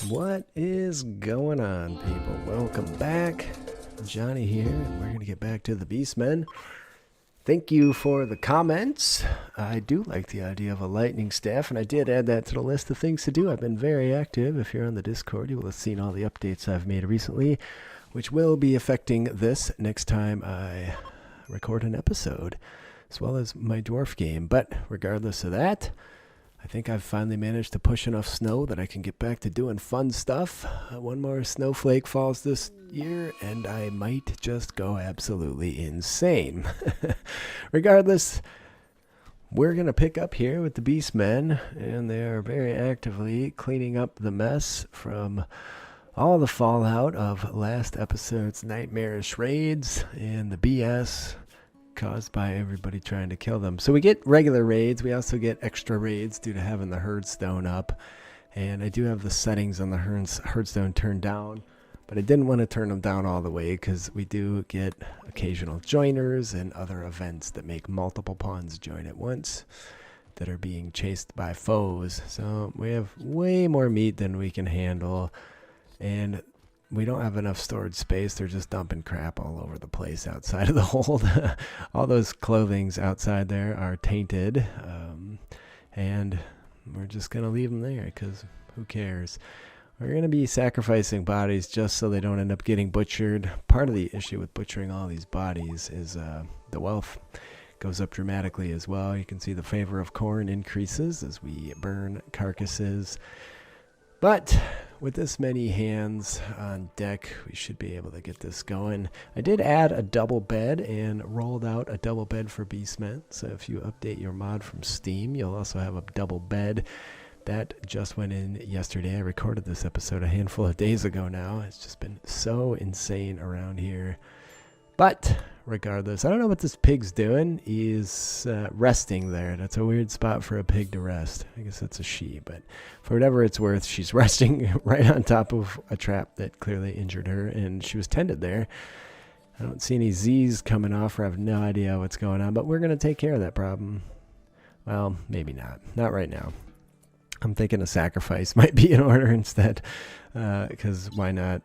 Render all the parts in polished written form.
What is going on, people? Welcome back. Johnny here, and we're going to get back to the Beastmen. Thank you for the comments. I do like the idea of a lightning staff, and I did add that to the list of things to do. I've been very active. If you're on the Discord, you will have seen all the updates I've made recently, which will be affecting this next time I record an episode, as well as my dwarf game. But regardless of that, I think I've finally managed to push enough snow that I can get back to doing fun stuff. One more snowflake falls this year, and I might just go absolutely insane. Regardless, we're going to pick up here with the Beastmen, and they are very actively cleaning up the mess from all the fallout of last episode's nightmarish raids and the BS caused by everybody trying to kill them. So we get regular raids. We also get extra raids due to having the herdstone up. And I do have the settings on the herdstone turned down, but I didn't want to turn them down all the way because we do get occasional joiners and other events that make multiple pawns join at once that are being chased by foes. So we have way more meat than we can handle, and we don't have enough storage space. They're just dumping crap all over the place outside of the hold. All those clothings outside there are tainted, and we're just going to leave them there because who cares? We're going to be sacrificing bodies just so they don't end up getting butchered. Part of the issue with butchering all these bodies is the wealth goes up dramatically as well. You can see the favor of corn increases as we burn carcasses. But with this many hands on deck, we should be able to get this going. I did add a double bed and rolled out a double bed for Beastmen. So if you update your mod from Steam, you'll also have a double bed. That just went in yesterday. I recorded this episode a handful of days ago now. It's just been so insane around here. But regardless, I don't know what this pig's doing. He's resting there. That's a weird spot for a pig to rest. I guess that's a she, but for whatever it's worth, she's resting right on top of a trap that clearly injured her, and she was tended there. I don't see any Z's coming off, or I have no idea what's going on, but we're going to take care of that problem. Well, maybe not. Not right now. I'm thinking a sacrifice might be in order instead, because why not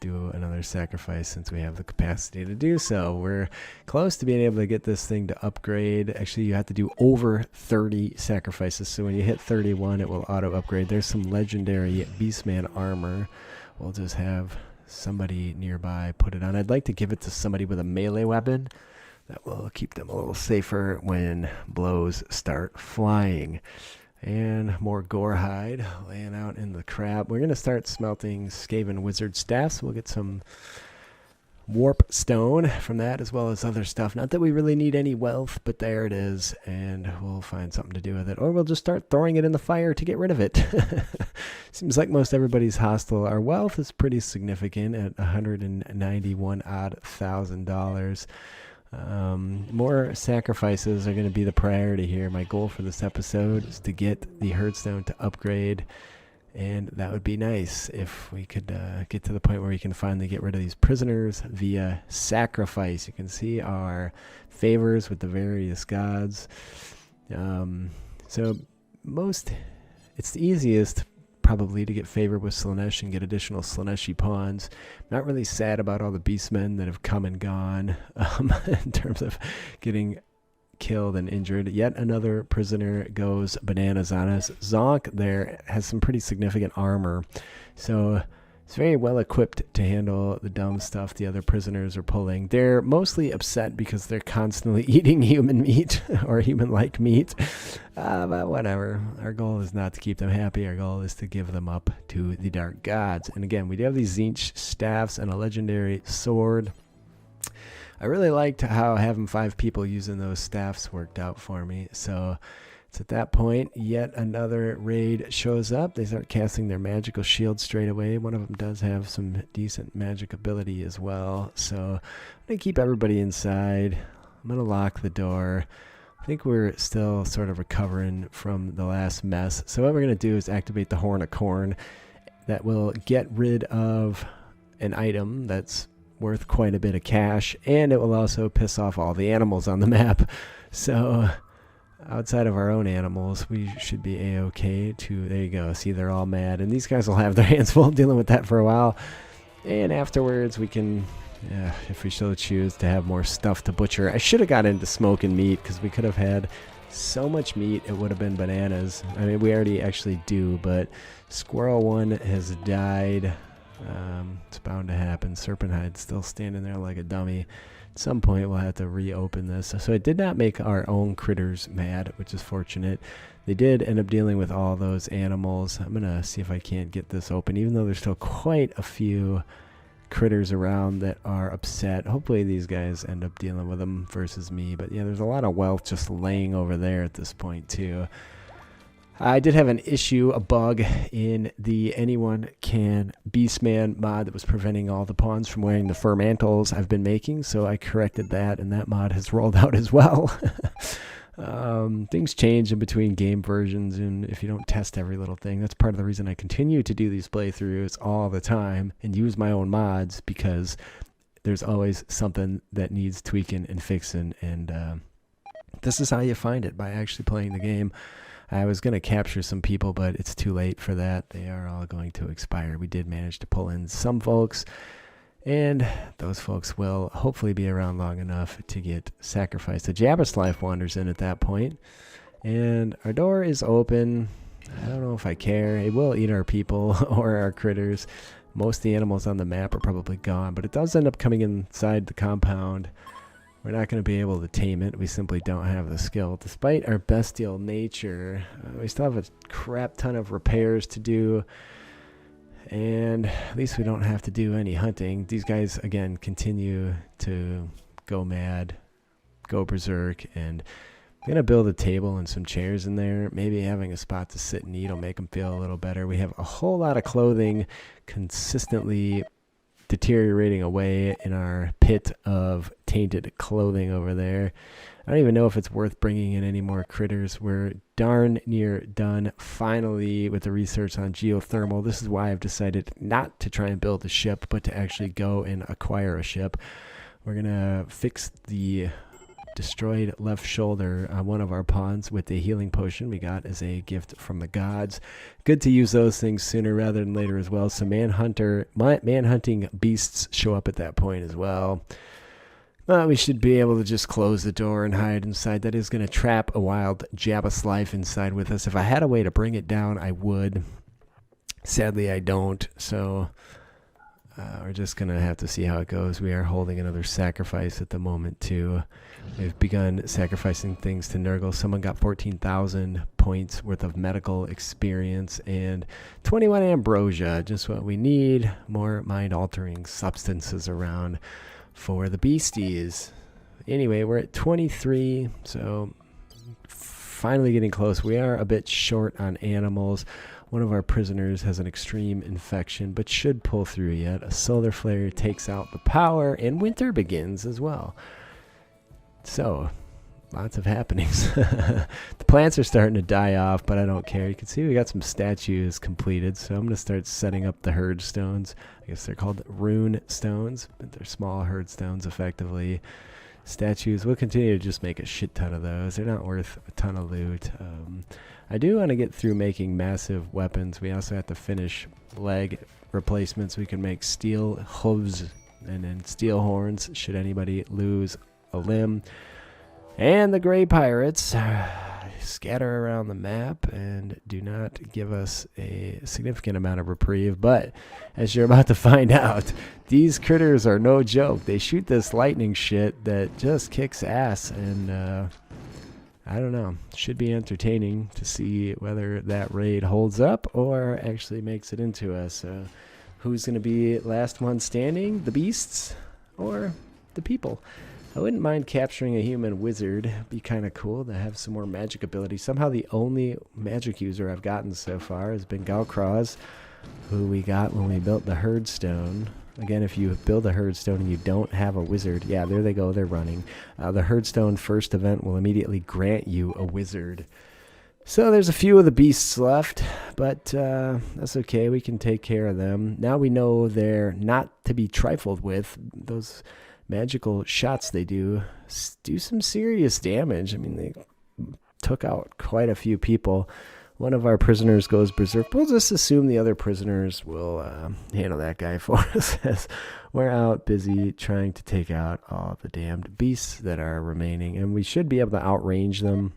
do another sacrifice since we have the capacity to do so. We're close to being able to get this thing to upgrade. Actually, you have to do over 30 sacrifices, so when you hit 31 it will auto upgrade. There's some legendary Beastman armor. We'll just have somebody nearby put it on. I'd like to give it to somebody with a melee weapon. That will keep them a little safer when blows start flying. And more gore hide laying out in the crab. We're going to start smelting Skaven wizard staffs. We'll get some warp stone from that as well as other stuff. Not that we really need any wealth, but there it is. And we'll find something to do with it. Or we'll just start throwing it in the fire to get rid of it. Seems like most everybody's hostile. Our wealth is pretty significant at $191,000. More sacrifices are going to be the priority here. My goal for this episode is to get the herdstone to upgrade, and that would be nice if we could get to the point where we can finally get rid of these prisoners via sacrifice. You can see our favors with the various gods. So it's the easiest probably to get favor with Slaanesh and get additional Slaaneshi pawns. Not really sad about all the Beastmen that have come and gone in terms of getting killed and injured. Yet another prisoner goes bananas on us. Zonk there has some pretty significant armor, so it's very well equipped to handle the dumb stuff the other prisoners are pulling. They're mostly upset because they're constantly eating human meat or human-like meat. But whatever. Our goal is not to keep them happy. Our goal is to give them up to the dark gods. And again, we do have these Tzeentch staffs and a legendary sword. I really liked how having 5 people using those staffs worked out for me. So it's at that point, yet another raid shows up. They start casting their magical shield straight away. One of them does have some decent magic ability as well. So I'm going to keep everybody inside. I'm going to lock the door. I think we're still sort of recovering from the last mess. So what we're going to do is activate the Horn of Corn. That will get rid of an item that's worth quite a bit of cash, and it will also piss off all the animals on the map. So outside of our own animals, we should be a-okay to, there you go, see, they're all mad, and these guys will have their hands full dealing with that for a while, and afterwards we can, if we so choose, to have more stuff to butcher. I should have got into smoking meat, because we could have had so much meat, it would have been bananas. I mean, we already actually do, but Squirrel 1 has died. It's bound to happen. Serpentide's still standing there like a dummy. At some point we'll have to reopen this. So it did not make our own critters mad, which is fortunate. They did end up dealing with all those animals. I'm gonna see if I can't get this open, even though there's still quite a few critters around that are upset. Hopefully these guys end up dealing with them versus me. But yeah, there's a lot of wealth just laying over there at this point too. I did have an issue, a bug in the Anyone Can Beastman mod that was preventing all the pawns from wearing the fur mantles I've been making, so I corrected that, and that mod has rolled out as well. Things change in between game versions, and if you don't test every little thing, that's part of the reason I continue to do these playthroughs all the time and use my own mods, because there's always something that needs tweaking and fixing, and this is how you find it, by actually playing the game. I was going to capture some people, but it's too late for that. They are all going to expire. We did manage to pull in some folks, and those folks will hopefully be around long enough to get sacrificed. The JecsTools wanders in at that point, and our door is open. I don't know if I care. It will eat our people or our critters. Most of the animals on the map are probably gone, but it does end up coming inside the compound. We're not going to be able to tame it. We simply don't have the skill. Despite our bestial nature, we still have a crap ton of repairs to do. And at least we don't have to do any hunting. These guys, again, continue to go mad, go berserk. And I'm going to build a table and some chairs in there. Maybe having a spot to sit and eat will make them feel a little better. We have a whole lot of clothing consistently deteriorating away in our pit of tainted clothing over there. I don't even know if it's worth bringing in any more critters. We're darn near done finally with the research on geothermal. This is why I've decided not to try and build a ship, but to actually go and acquire a ship. We're gonna fix the destroyed left shoulder on one of our pawns with the healing potion we got as a gift from the gods. Good to use those things sooner rather than later as well. So man-hunting beasts show up at that point as well. We should be able to just close the door and hide inside. That is going to trap a wild Jabba inside with us. If I had a way to bring it down, I would. Sadly, I don't. So we're just going to have to see how it goes. We are holding another sacrifice at the moment, too. We've begun sacrificing things to Nurgle. Someone got 14,000 points worth of medical experience and 21 ambrosia. Just what we need. More mind-altering substances around for the beasties. Anyway, we're at 23, so finally getting close. We are a bit short on animals. One of our prisoners has an extreme infection, but should pull through yet. A solar flare takes out the power, and winter begins as well. So, lots of happenings. The plants are starting to die off, but I don't care. You can see we got some statues completed, so I'm going to start setting up the herdstones. I guess they're called rune stones, but they're small herdstones effectively. Statues, we'll continue to just make a shit ton of those. They're not worth a ton of loot. I do want to get through making massive weapons. We also have to finish leg replacements. We can make steel hooves and then steel horns should anybody lose a limb. And the gray pirates scatter around the map and do not give us a significant amount of reprieve. But as you're about to find out, these critters are no joke. They shoot this lightning shit that just kicks ass, and I don't know. Should be entertaining to see whether that raid holds up or actually makes it into us. Who's going to be last one standing? The beasts or the people? I wouldn't mind capturing a human wizard. It'd be kind of cool to have some more magic ability. Somehow the only magic user I've gotten so far has been Galcross, who we got when we built the herdstone. Again, if you build a herdstone and you don't have a wizard, yeah, there they go, they're running. The herdstone first event will immediately grant you a wizard. So there's a few of the beasts left, but that's okay. We can take care of them. Now we know they're not to be trifled with. Those magical shots they do some serious damage. I mean, they took out quite a few people. One of our prisoners goes berserk. We'll just assume the other prisoners will handle that guy for us as we're out busy trying to take out all the damned beasts that are remaining. And we should be able to outrange them,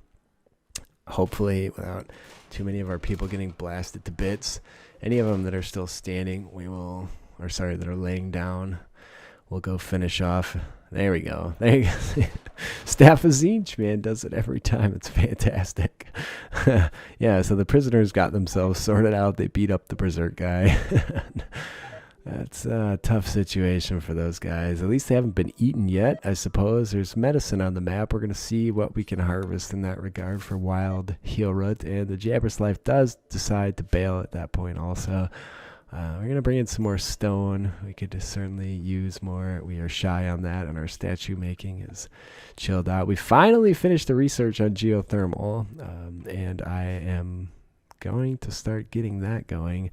hopefully, without too many of our people getting blasted to bits. Any of them that are still standing, that are laying down, we'll go finish off. There we go. There you go. Staff of Zinch, man, does it every time. It's fantastic. Yeah, so the prisoners got themselves sorted out. They beat up the berserk guy. That's a tough situation for those guys. At least they haven't been eaten yet, I suppose. There's medicine on the map. We're going to see what we can harvest in that regard for wild heal root. And the Jabberslife does decide to bail at that point also. We're going to bring in some more stone. We could certainly use more. We are shy on that, and our statue making is chilled out. We finally finished the research on geothermal, and I am going to start getting that going.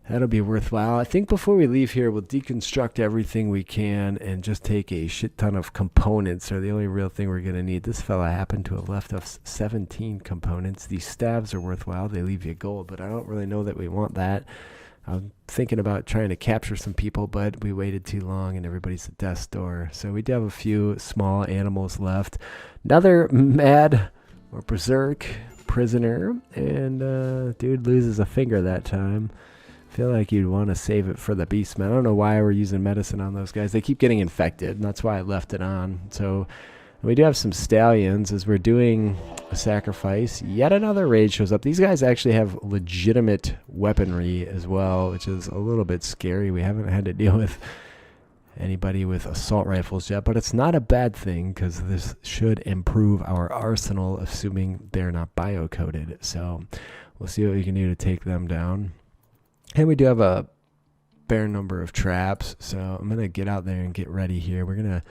That'll be worthwhile. I think before we leave here, we'll deconstruct everything we can and just take a shit ton of components. They're the only real thing we're going to need. This fella happened to have left us 17 components. These stabs are worthwhile. They leave you gold, but I don't really know that we want that. I'm thinking about trying to capture some people, but we waited too long and everybody's at death's door. So we do have a few small animals left. Another mad or berserk prisoner, and dude loses a finger that time. Feel like you'd want to save it for the Beastmen. I don't know why we're using medicine on those guys. They keep getting infected, and that's why I left it on. So we do have some stallions as we're doing a sacrifice. Yet another raid shows up. These guys actually have legitimate weaponry as well, which is a little bit scary. We haven't had to deal with anybody with assault rifles yet, but it's not a bad thing because this should improve our arsenal, assuming they're not bio-coded. So we'll see what we can do to take them down. And we do have a fair number of traps, so I'm going to get out there and get ready here. We're going to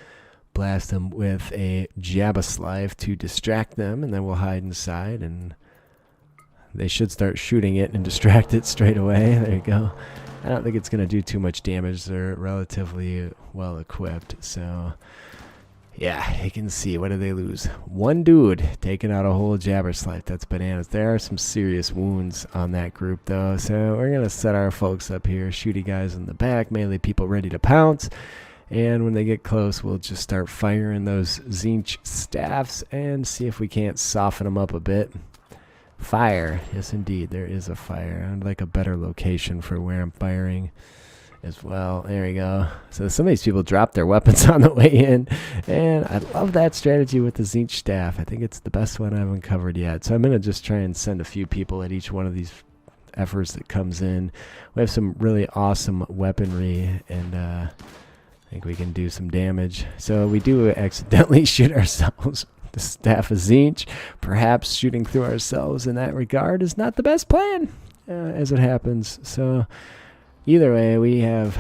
blast them with a Jabberslife to distract them, and then we'll hide inside, and they should start shooting it and distract it straight away. There you go. I don't think it's going to do too much damage. They're relatively well equipped, so yeah, you can see. What did they lose? One dude taking out a whole Jabberslife. That's bananas. There are some serious wounds on that group, though, so we're going to set our folks up here, shooty guys in the back, melee people ready to pounce. And when they get close, we'll just start firing those Zinch staffs and see if we can't soften them up a bit. Fire. Yes, indeed. There is a fire. I'd like a better location for where I'm firing as well. There we go. So some of these people drop their weapons on the way in. And I love that strategy with the Zinch staff. I think it's the best one I haven't covered yet. So I'm going to just try and send a few people at each one of these efforts that comes in. We have some really awesome weaponry, and I think we can do some damage. So we do accidentally shoot ourselves. The staff of Zinch. Perhaps shooting through ourselves in that regard is not the best plan, as it happens. So either way, we have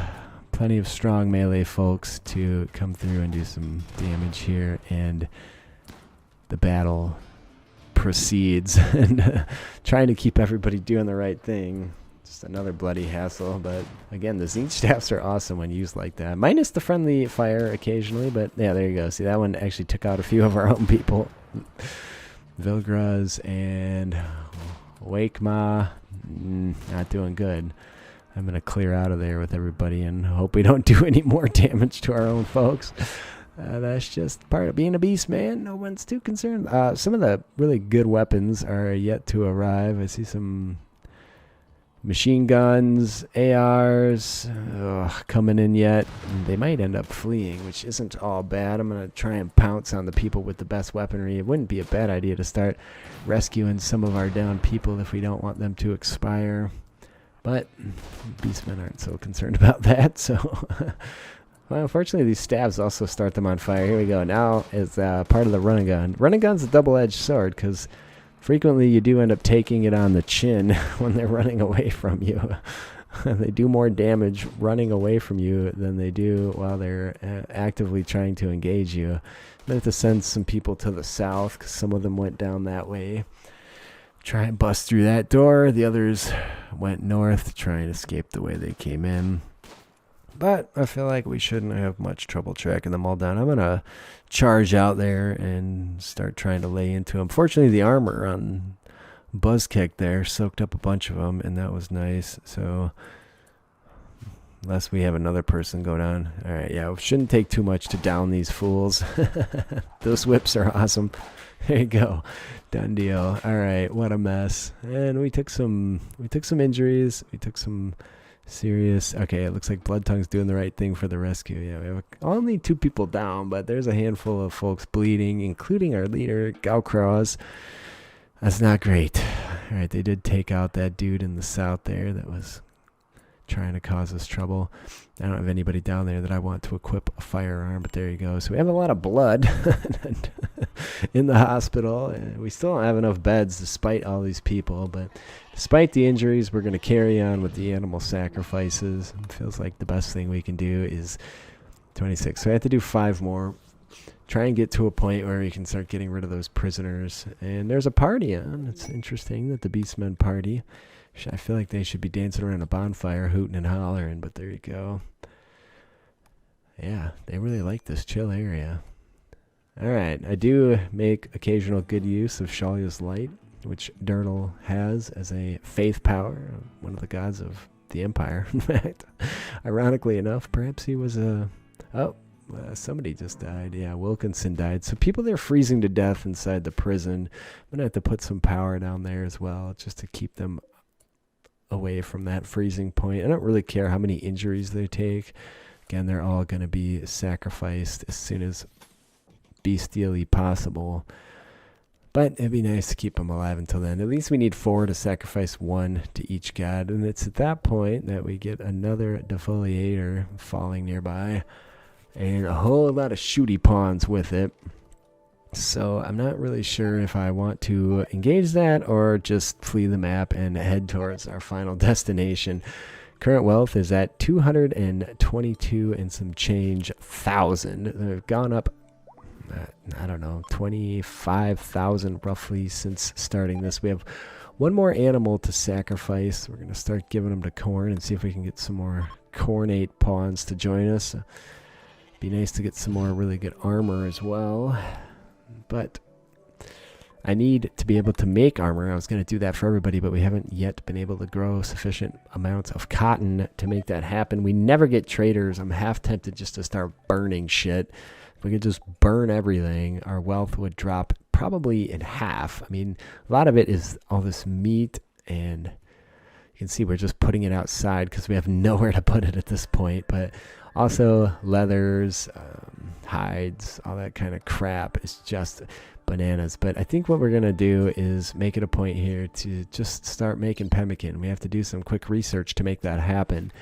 plenty of strong melee folks to come through and do some damage here, and the battle proceeds. And trying to keep everybody doing the right thing. Just another bloody hassle, but again, the Zinch staffs are awesome when used like that. Minus the friendly fire occasionally, but yeah, there you go. See, that one actually took out a few of our own people. Vilgras and Wakema, not doing good. I'm going to clear out of there with everybody and hope we don't do any more damage to our own folks. That's just part of being a beast, man. No one's too concerned. Some of the really good weapons are yet to arrive. I see some machine guns, ARs, coming in yet. They might end up fleeing, which isn't all bad. I'm going to try and pounce on the people with the best weaponry. It wouldn't be a bad idea to start rescuing some of our down people if we don't want them to expire. But Beastmen aren't so concerned about that, so well, unfortunately, these stabs also start them on fire. Here we go. Now is part of the RunAndGun. RunAndGun's a double-edged sword because frequently you do end up taking it on the chin when they're running away from you. They do more damage running away from you than they do while they're actively trying to engage you. I have to send some people to the south because some of them went down that way. Try and bust through that door. The others went north to try and escape the way they came in. But I feel like we shouldn't have much trouble tracking them all down. I'm going to charge out there and start trying to lay into them. Fortunately, the armor on Buzzkick there soaked up a bunch of them, and that was nice. So unless we have another person go down. All right, yeah, it shouldn't take too much to down these fools. Those whips are awesome. There you go. Done deal. All right, what a mess. And we took some injuries. We took some serious. Okay, it looks like Blood Tongue's doing the right thing for the rescue. Yeah, we have only 2 people down, but there's a handful of folks bleeding, including our leader, Galcross. That's not great. All right, they did take out that dude in the south there that was trying to cause us trouble. I don't have anybody down there that I want to equip a firearm, but there you go. So we have a lot of blood in the hospital. And we still don't have enough beds despite all these people, but despite the injuries, we're going to carry on with the animal sacrifices. It feels like the best thing we can do is 26. So I have to do 5 more. Try and get to a point where we can start getting rid of those prisoners. And there's a party on. It's interesting that the Beastmen party. I feel like they should be dancing around a bonfire, hooting and hollering, but there you go. Yeah, they really like this chill area. All right, I do make occasional good use of Shalia's Light, which Dirtle has as a faith power, one of the gods of the Empire. In fact, ironically enough, perhaps he was a... somebody just died. Yeah, Wilkinson died. So people, they're freezing to death inside the prison. I'm going to have to put some power down there as well, just to keep them away from that freezing point. I don't really care how many injuries they take. Again, they're all going to be sacrificed as soon as bestially possible. But it'd be nice to keep them alive until then. At least we need 4 to sacrifice 1 to each god. And it's at that point that we get another defoliator falling nearby. And a whole lot of shooty pawns with it. So I'm not really sure if I want to engage that or just flee the map and head towards our final destination. Current wealth is at 222 and some change thousand. They've gone up, I don't know, 25,000 roughly since starting this. We have 1 more animal to sacrifice. We're going to start giving them to Corn and see if we can get some more Cornate pawns to join us. Be nice to get some more really good armor as well. But I need to be able to make armor. I was going to do that for everybody, but we haven't yet been able to grow sufficient amounts of cotton to make that happen. We never get traders. I'm half tempted just to start burning shit. If we could just burn everything, our wealth would drop probably in half. I mean, a lot of it is all this meat, and you can see we're just putting it outside because we have nowhere to put it at this point. But also leathers, hides, all that kind of crap is just bananas. But I think what we're going to do is make it a point here to just start making pemmican. We have to do some quick research to make that happen.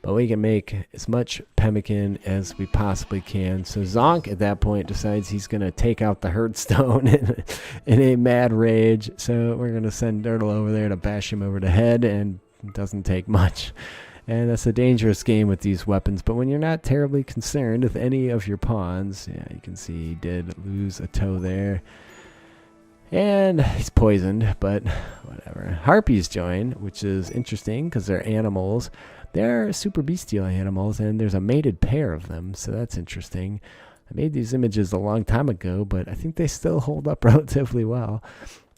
But we can make as much pemmican as we possibly can. So Zonk at that point decides he's going to take out the herdstone in a mad rage. So we're going to send Dirtle over there to bash him over the head, and it doesn't take much. And that's a dangerous game with these weapons. But when you're not terribly concerned with any of your pawns, yeah, you can see he did lose a toe there. And he's poisoned, but whatever. Harpies join, which is interesting because they're animals. They're super bestial animals, and there's a mated pair of them, so that's interesting. I made these images a long time ago, but I think they still hold up relatively well.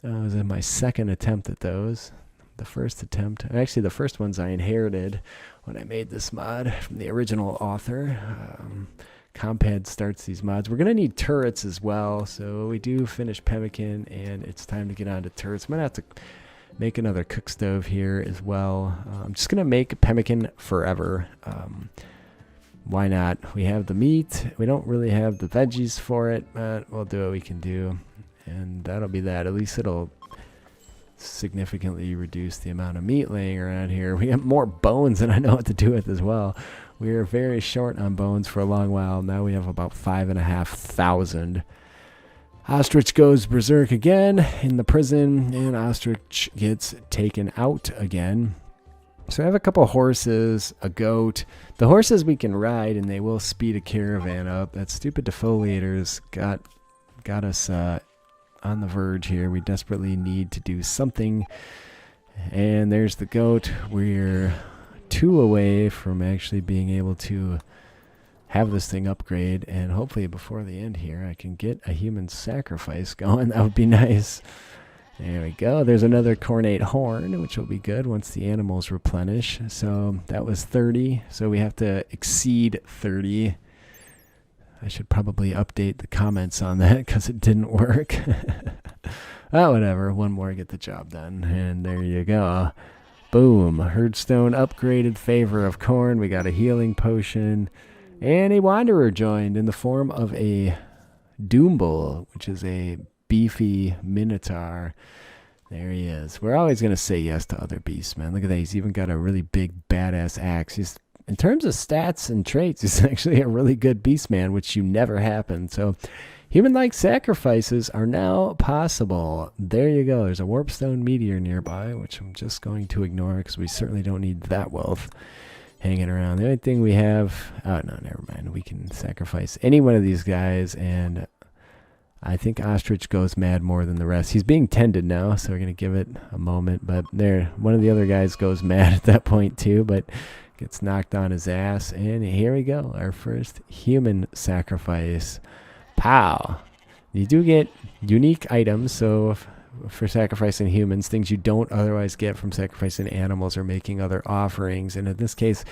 It was in my 2nd attempt at those. The first attempt, actually the first ones I inherited when I made this mod from the original author. Compad starts these mods. We're going to need turrets as well, so we do finish pemmican, and it's time to get on to turrets. I'm going to have to make another cook stove here as well. I'm just going to make pemmican forever. Why not? We have the meat. We don't really have the veggies for it, but we'll do what we can do, and that'll be that. At least it'll significantly reduce the amount of meat laying around here. We have more bones than I know what to do with as well. We were very short on bones for a long while. Now we have about 5,500. Ostrich goes berserk again in the prison, and Ostrich gets taken out again. So I have a couple horses, a goat. The horses we can ride, and they will speed a caravan up. That stupid defoliators got us on the verge here. We desperately need to do something. And there's the goat. We're 2 away from actually being able to have this thing upgrade, and hopefully before the end here I can get a human sacrifice going. That would be nice. There we go. There's another cornate horn, which will be good once the animals replenish. So that was 30, so we have to exceed 30. I should probably update the comments on that because it didn't work. Oh, whatever. One more, get the job done. And there you go. Boom. Herdstone upgraded, favor of corn. We got a healing potion. And a wanderer joined in the form of a Doombull, which is a beefy minotaur. There he is. We're always going to say yes to other beastmen. Look at that. He's even got a really big badass axe. In terms of stats and traits, he's actually a really good beastman, which you never happen. So human-like sacrifices are now possible. There you go. There's a warpstone meteor nearby, which I'm just going to ignore because we certainly don't need that wealth hanging around. The only thing we have... Oh, no, never mind. We can sacrifice any one of these guys, and I think Ostrich goes mad more than the rest. He's being tended now, so we're going to give it a moment. But there, one of the other guys goes mad at that point too, but gets knocked on his ass. And here we go, our first human sacrifice. Pow! You do get unique items, so for sacrificing humans, things you don't otherwise get from sacrificing animals or making other offerings. And in this case,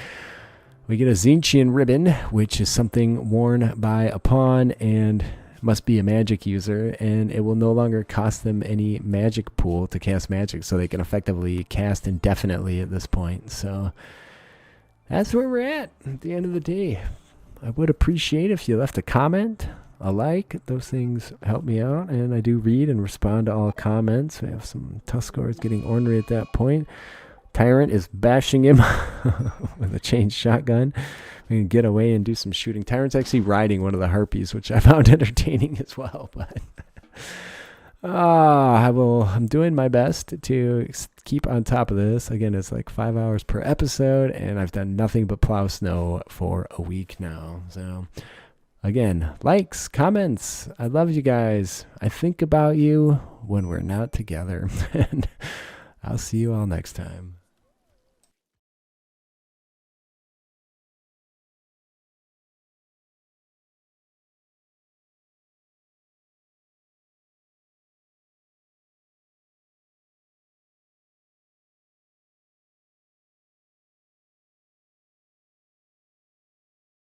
we get a Zinchian ribbon, which is something worn by a pawn and must be a magic user, and it will no longer cost them any magic pool to cast magic, so they can effectively cast indefinitely at this point. So that's where we're at the end of the day. I would appreciate if you left a comment, a like. Those things help me out, and I do read and respond to all comments. We have some Tuskors getting ornery at that point. Tyrant is bashing him with a chain shotgun. We can get away and do some shooting. Tyrant's actually riding one of the harpies, which I found entertaining as well. But I'm doing my best to keep on top of this. Again, it's like 5 hours per episode, and I've done nothing but plow snow for a week now. So again, likes, comments. I love you guys. I think about you when we're not together. And I'll see you all next time.